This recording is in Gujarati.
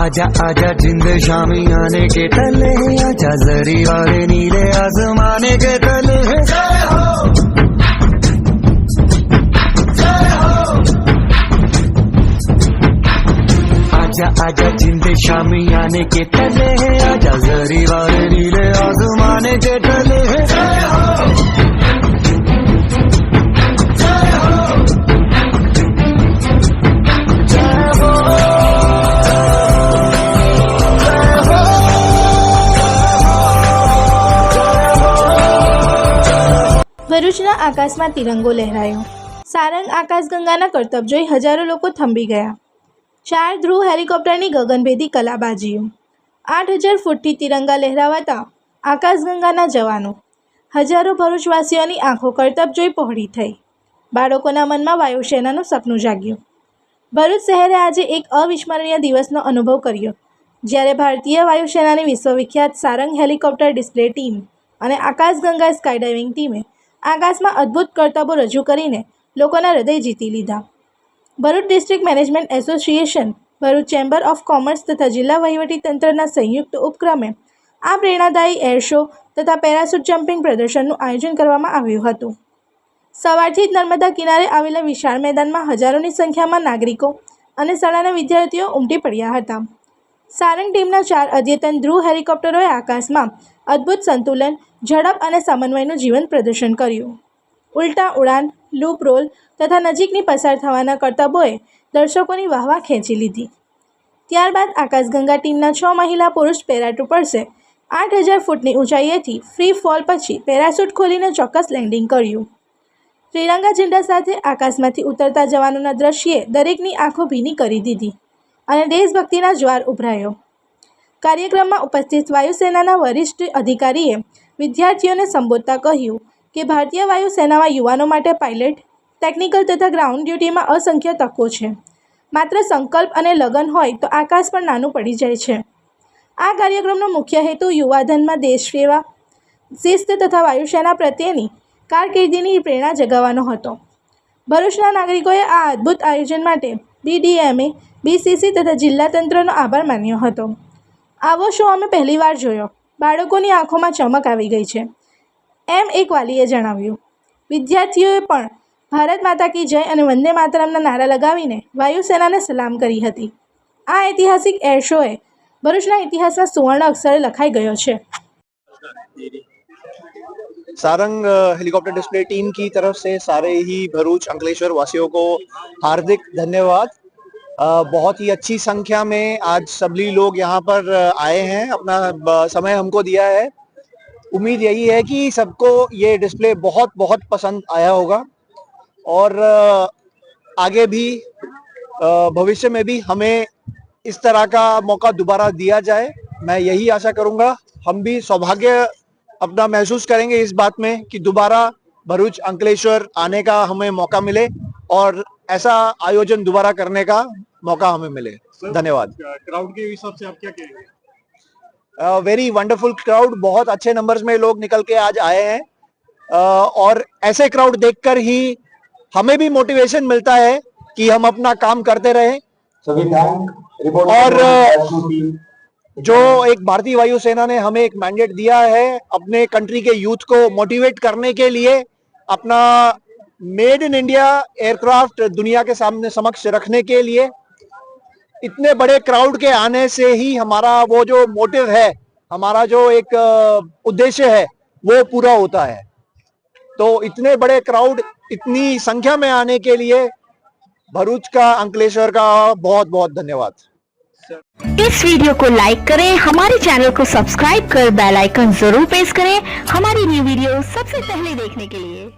आजा आजा जिंद शामी आने के तले, आजा जरी वाले नीले आसमाने के तले। आजा आजा जिंद शामी आने के तले, आजा जरी वाले नीले आसमाने के तले। ભરૂચના આકાશમાં તિરંગો લહેરાયો। સારંગ આકાશગંગાના કરતબ જોઈ હજારો લોકો થંભી ગયા। 4 ધ્રુવ હેલિકોપ્ટરની ગગનભેદી કલાબાજીઓ। 8000 ફૂટથી તિરંગા લહેરાવાતા આકાશગંગાના જવાનો। હજારો ભરૂચવાસીઓની આંખો કરતબ જોઈ પહોળી થઈ। બાળકોના મનમાં વાયુસેનાનું સપનું જાગ્યું। ભરૂચ શહેરે આજે એક અવિસ્મરણીય દિવસનો અનુભવ કર્યો, જ્યારે ભારતીય વાયુસેનાની વિશ્વવિખ્યાત સારંગ હેલિકોપ્ટર ડિસ્પ્લે ટીમ અને આકાશગંગા સ્કાયડાઇવિંગ ટીમે આકાશમાં અદ્ભુત કરતબો રજૂ કરીને લોકોના હૃદય જીતી લીધા। Bharuch district management association, Bharuch chamber of commerce તથા જિલ્લા વહીવટીતંત્રના સંયુક્ત ઉપક્રમે આ પ્રેરણાદાયી એર શો તથા પેરાશૂટ જમ્પિંગ પ્રદર્શનનું આયોજન કરવામાં આવ્યું હતું। સવારથી જ નર્મદા કિનારે આવેલા વિશાળ મેદાનમાં હજારોની સંખ્યામાં નાગરિકો અને શાળાના વિદ્યાર્થીઓ ઉમટી પડ્યા હતા। સારંગ ટીમના 4 અદ્યતન ધ્રુવ હેલિકોપ્ટરોએ આકાશમાં અદ્ભુત સંતુલન, ઝડપ અને સમન્વયનું જીવંત પ્રદર્શન કર્યું। ઉલટા ઉડાન, લૂપ રોલ તથા નજીકની પસાર થવાના કરતબોએ દર્શકોની વાહવા ખેંચી લીધી। ત્યારબાદ આકાશગંગા ટીમના 6 મહિલા પુરુષ પેરાટ્રુપર્સે 8000 ફૂટની ઊંચાઈએથી ફ્રી ફોલ પછી પેરાશૂટ ખોલીને ચોક્કસ લેન્ડિંગ કર્યું। ત્રિરંગા ઝંડા સાથે આકાશમાંથી ઉતરતા જવાનોના દ્રશ્યે દરેકની આંખો ભીની કરી દીધી અને દેશભક્તિના જ્વાર ઉભરાયો। કાર્યક્રમમાં ઉપસ્થિત વાયુસેનાના વરિષ્ઠ અધિકારીએ વિદ્યાર્થીઓને સંબોધતા કહ્યું કે ભારતીય વાયુસેનામાં યુવાનો માટે પાયલટ, ટેકનિકલ તથા ગ્રાઉન્ડ ડ્યુટીમાં અસંખ્ય તકો છે। માત્ર સંકલ્પ અને લગન હોય તો આકાશ પણ નાનું પડી જાય છે। આ કાર્યક્રમનો મુખ્ય હેતુ યુવાધનમાં દેશ સેવા, શિસ્ત તથા વાયુસેના પ્રત્યેની કારકિર્દીની પ્રેરણા જગાવવાનો હતો। ભરૂચના નાગરિકોએ આ અદ્ભુત આયોજન માટે BDMA, BCC તથા જિલ્લા તંત્રનો આભાર માન્યો હતો। આવો શો અમે પહેલીવાર જોયો। બાળકોની આંખોમાં ચમક આવી ગઈ છે, એમ એક વાલીએ જણાવ્યું। વિદ્યાર્થીઓએ પણ ભારત માતા કી જય અને વંદે માતરમના નારા લગાવીને વાયુસેનાને સલામ કરી હતી। આ ઐતિહાસિક એર શોએ ભરૂચના ઇતિહાસમાં સુવર્ણ અક્ષરે લખાઈ ગયો છે। सारंग हेलीकॉप्टर डिस्प्ले टीम की तरफ से सारे ही भरूच अंकलेश्वर वासियों को हार्दिक धन्यवाद। बहुत ही अच्छी संख्या में आज सभी लोग यहाँ पर आए हैं, अपना समय हमको दिया है। उम्मीद यही है कि सबको ये डिस्प्ले बहुत बहुत पसंद आया होगा और आगे भी भविष्य में भी हमें इस तरह का मौका दोबारा दिया जाए। मैं यही आशा करूँगा। हम भी सौभाग्य अपना महसूस करेंगे इस बात में कि दोबारा भरूच अंकलेश्वर आने का हमें मौका मिले और ऐसा आयोजन दोबारा करने का मौका हमें मिले। धन्यवाद। क्राउड के हिसाब से आप क्या कहेंगे? वेरी वंडरफुल क्राउड, बहुत अच्छे नंबर्स में लोग निकल के आज आए हैं और ऐसे क्राउड देखकर ही हमें भी मोटिवेशन मिलता है कि हम अपना काम करते रहें। और जो एक भारतीय वायुसेना ने हमें एक मैंडेट दिया है अपने कंट्री के यूथ को मोटिवेट करने के लिए, अपना मेड इन इंडिया एयरक्राफ्ट दुनिया के सामने समक्ष रखने के लिए, इतने बड़े क्राउड के आने से ही हमारा वो जो मोटिव है, हमारा जो एक उद्देश्य है वो पूरा होता है। तो इतने बड़े क्राउड इतनी संख्या में आने के लिए भरूच का, अंकलेश्वर का बहुत बहुत धन्यवाद। इस वीडियो को लाइक करें, हमारे चैनल को सब्सक्राइब कर बेल आइकन जरूर प्रेस करें हमारी न्यू वीडियो सबसे पहले देखने के लिए।